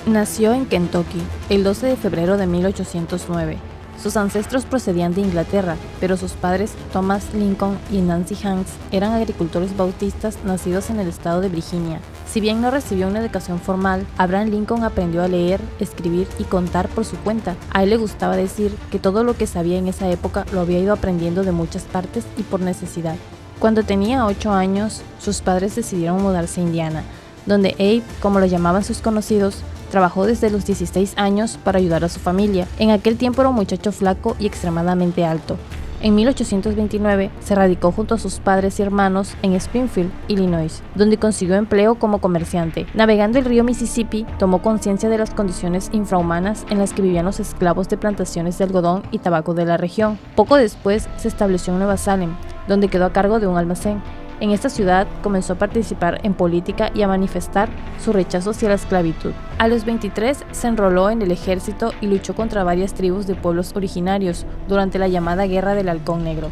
Nació en Kentucky el 12 de febrero de 1809. Sus ancestros procedían de Inglaterra, pero sus padres, Thomas Lincoln y Nancy Hanks, eran agricultores bautistas nacidos en el estado de Virginia. Si bien no recibió una educación formal, Abraham Lincoln aprendió a leer, escribir y contar por su cuenta. A él le gustaba decir que todo lo que sabía en esa época lo había ido aprendiendo de muchas partes y por necesidad. Cuando tenía 8 años, sus padres decidieron mudarse a Indiana, donde Abe, como lo llamaban sus conocidos, trabajó desde los 16 años para ayudar a su familia. En aquel tiempo era un muchacho flaco y extremadamente alto. En 1829 se radicó junto a sus padres y hermanos en Springfield, Illinois, donde consiguió empleo como comerciante. Navegando el río Mississippi, tomó conciencia de las condiciones infrahumanas en las que vivían los esclavos de plantaciones de algodón y tabaco de la región. Poco después se estableció en Nueva Salem, donde quedó a cargo de un almacén. En esta ciudad comenzó a participar en política y a manifestar su rechazo hacia la esclavitud. A los 23 se enroló en el ejército y luchó contra varias tribus de pueblos originarios durante la llamada Guerra del Halcón Negro.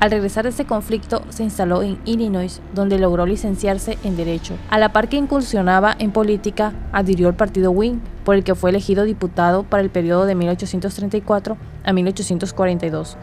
Al regresar de ese conflicto se instaló en Illinois, donde logró licenciarse en Derecho. A la par que incursionaba en política, adhirió al partido Whig, por el que fue elegido diputado para el periodo de 1834 a 1842.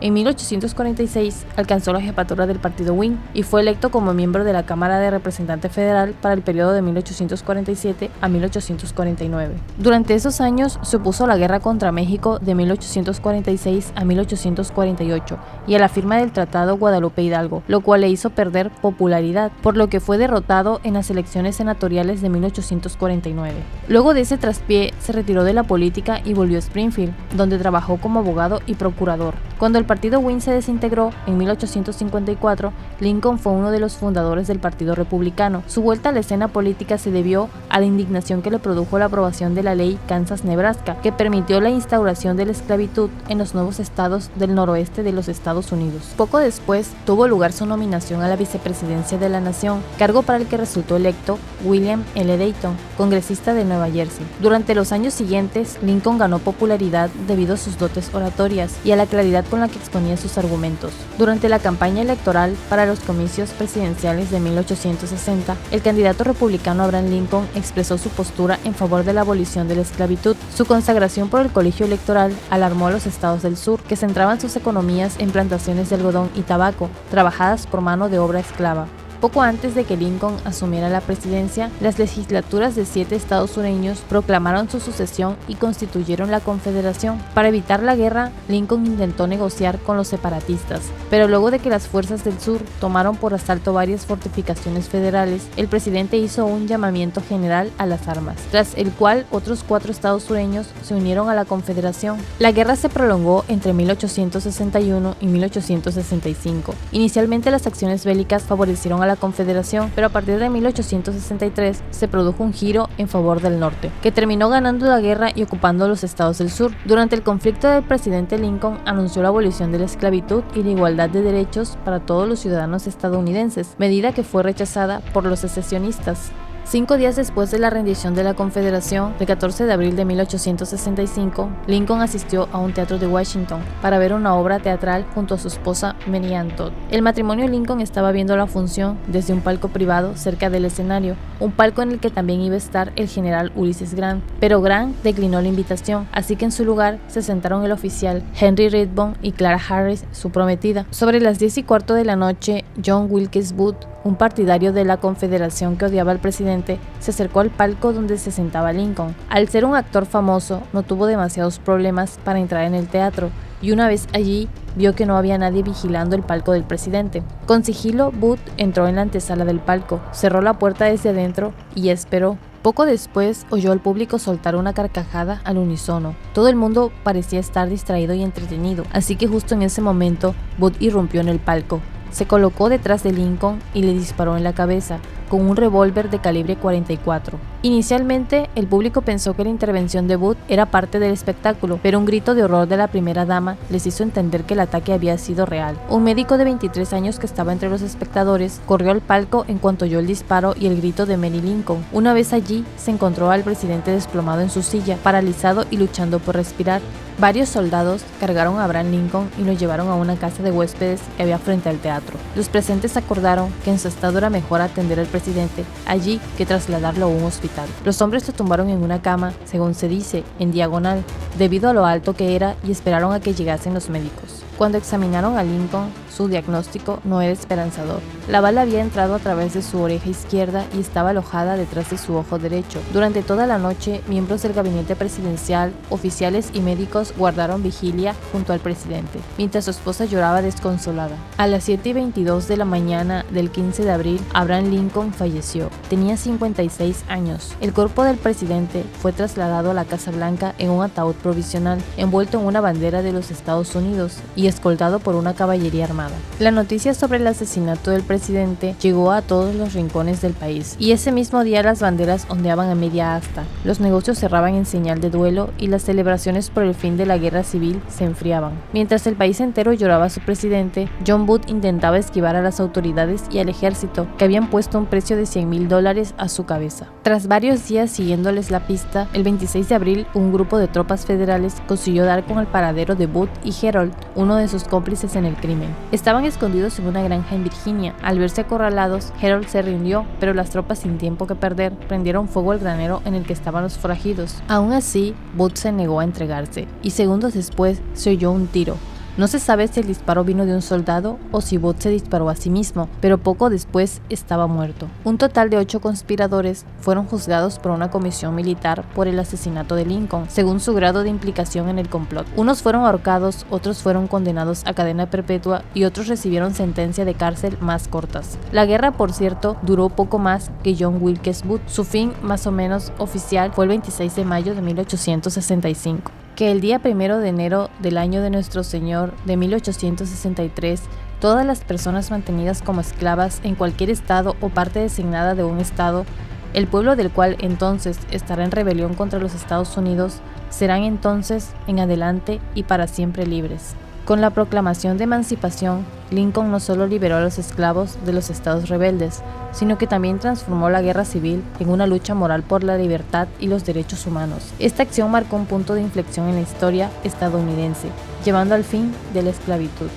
En 1846 alcanzó la jefatura del partido Whig y fue electo como miembro de la Cámara de Representantes Federal para el periodo de 1847 a 1849. Durante esos años se opuso a la guerra contra México de 1846 a 1848 y a la firma del Tratado Guadalupe Hidalgo, lo cual le hizo perder popularidad, por lo que fue derrotado en las elecciones senatoriales de 1849. Luego de ese traspié se retiró de la política y volvió a Springfield, donde trabajó como abogado y procurador. Cuando el partido Whig se desintegró en 1854, Lincoln fue uno de los fundadores del Partido Republicano. Su vuelta a la escena política se debió a la indignación que le produjo la aprobación de la ley Kansas-Nebraska, que permitió la instauración de la esclavitud en los nuevos estados del noroeste de los Estados Unidos. Poco después tuvo lugar su nominación a la vicepresidencia de la nación, cargo para el que resultó electo William L. Dayton, congresista de Nueva Jersey. Durante los años siguientes, Lincoln ganó popularidad debido a sus dotes oratorias y a la claridad con la que exponía sus argumentos. Durante la campaña electoral para los comicios presidenciales de 1860, el candidato republicano Abraham Lincoln expresó su postura en favor de la abolición de la esclavitud. Su consagración por el colegio electoral alarmó a los estados del sur, que centraban sus economías en plantaciones de algodón y tabaco, trabajadas por mano de obra esclava. Poco antes de que Lincoln asumiera la presidencia, las legislaturas de 7 estados sureños proclamaron su sucesión y constituyeron la Confederación. Para evitar la guerra, Lincoln intentó negociar con los separatistas, pero luego de que las fuerzas del sur tomaron por asalto varias fortificaciones federales, el presidente hizo un llamamiento general a las armas, tras el cual otros 4 estados sureños se unieron a la Confederación. La guerra se prolongó entre 1861 y 1865. Inicialmente las acciones bélicas favorecieron a la Confederación, pero a partir de 1863 se produjo un giro en favor del norte, que terminó ganando la guerra y ocupando los estados del sur. Durante el conflicto, el presidente Lincoln anunció la abolición de la esclavitud y la igualdad de derechos para todos los ciudadanos estadounidenses, medida que fue rechazada por los secesionistas. 5 días después de la rendición de la Confederación, el 14 de abril de 1865, Lincoln asistió a un teatro de Washington para ver una obra teatral junto a su esposa Mary Ann Todd. El matrimonio Lincoln estaba viendo la función desde un palco privado cerca del escenario, un palco en el que también iba a estar el general Ulysses Grant, pero Grant declinó la invitación, así que en su lugar se sentaron el oficial Henry Redbone y Clara Harris, su prometida. Sobre las 10:15 de la noche, John Wilkes Booth, un partidario de la Confederación que odiaba al presidente, se acercó al palco donde se sentaba Lincoln. Al ser un actor famoso, no tuvo demasiados problemas para entrar en el teatro, y una vez allí, vio que no había nadie vigilando el palco del presidente. Con sigilo, Booth entró en la antesala del palco, cerró la puerta desde adentro y esperó. Poco después, oyó al público soltar una carcajada al unísono. Todo el mundo parecía estar distraído y entretenido, así que justo en ese momento, Booth irrumpió en el palco. Se colocó detrás de Lincoln y le disparó en la cabeza con un revólver de calibre 44. Inicialmente, el público pensó que la intervención de Booth era parte del espectáculo, pero un grito de horror de la primera dama les hizo entender que el ataque había sido real. Un médico de 23 años que estaba entre los espectadores corrió al palco en cuanto oyó el disparo y el grito de Mary Lincoln. Una vez allí, se encontró al presidente desplomado en su silla, paralizado y luchando por respirar. Varios soldados cargaron a Abraham Lincoln y lo llevaron a una casa de huéspedes que había frente al teatro. Los presentes acordaron que en su estado era mejor atender al presidente presidente, allí que trasladarlo a un hospital. Los hombres lo tumbaron en una cama, según se dice, en diagonal, debido a lo alto que era, y esperaron a que llegasen los médicos. Cuando examinaron a Lincoln, su diagnóstico no era esperanzador. La bala había entrado a través de su oreja izquierda y estaba alojada detrás de su ojo derecho. Durante toda la noche, miembros del gabinete presidencial, oficiales y médicos guardaron vigilia junto al presidente, mientras su esposa lloraba desconsolada. A las 7:22 de la mañana del 15 de abril, Abraham Lincoln falleció. Tenía 56 años. El cuerpo del presidente fue trasladado a la Casa Blanca en un ataúd provisional, envuelto en una bandera de los Estados Unidos y escoltado por una caballería armada. La noticia sobre el asesinato del presidente llegó a todos los rincones del país, y ese mismo día las banderas ondeaban a media asta, los negocios cerraban en señal de duelo y las celebraciones por el fin de la guerra civil se enfriaban. Mientras el país entero lloraba a su presidente, John Booth intentaba esquivar a las autoridades y al ejército, que habían puesto un precio de $100,000 a su cabeza. Tras varios días siguiéndoles la pista, el 26 de abril un grupo de tropas federales consiguió dar con el paradero de Booth y Herold, uno de sus cómplices en el crimen. Estaban escondidos en una granja en Virginia. Al verse acorralados, Herold se rindió, pero las tropas, sin tiempo que perder, prendieron fuego al granero en el que estaban los forajidos. Aún así, Booth se negó a entregarse, y segundos después se oyó un tiro. No se sabe si el disparo vino de un soldado o si Booth se disparó a sí mismo, pero poco después estaba muerto. Un total de 8 conspiradores fueron juzgados por una comisión militar por el asesinato de Lincoln, según su grado de implicación en el complot. Unos fueron ahorcados, otros fueron condenados a cadena perpetua y otros recibieron sentencia de cárcel más cortas. La guerra, por cierto, duró poco más que John Wilkes Booth. Su fin, más o menos oficial, fue el 26 de mayo de 1865. Que el día 1 de enero del año de nuestro Señor de 1863, todas las personas mantenidas como esclavas en cualquier estado o parte designada de un estado, el pueblo del cual entonces estará en rebelión contra los Estados Unidos, serán entonces en adelante y para siempre libres. Con la proclamación de emancipación, Lincoln no solo liberó a los esclavos de los estados rebeldes, sino que también transformó la guerra civil en una lucha moral por la libertad y los derechos humanos. Esta acción marcó un punto de inflexión en la historia estadounidense, llevando al fin de la esclavitud.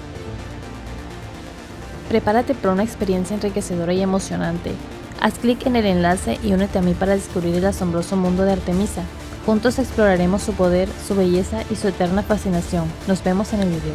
Prepárate para una experiencia enriquecedora y emocionante. Haz clic en el enlace y únete a mí para descubrir el asombroso mundo de Artemisa. Juntos exploraremos su poder, su belleza y su eterna fascinación. Nos vemos en el video.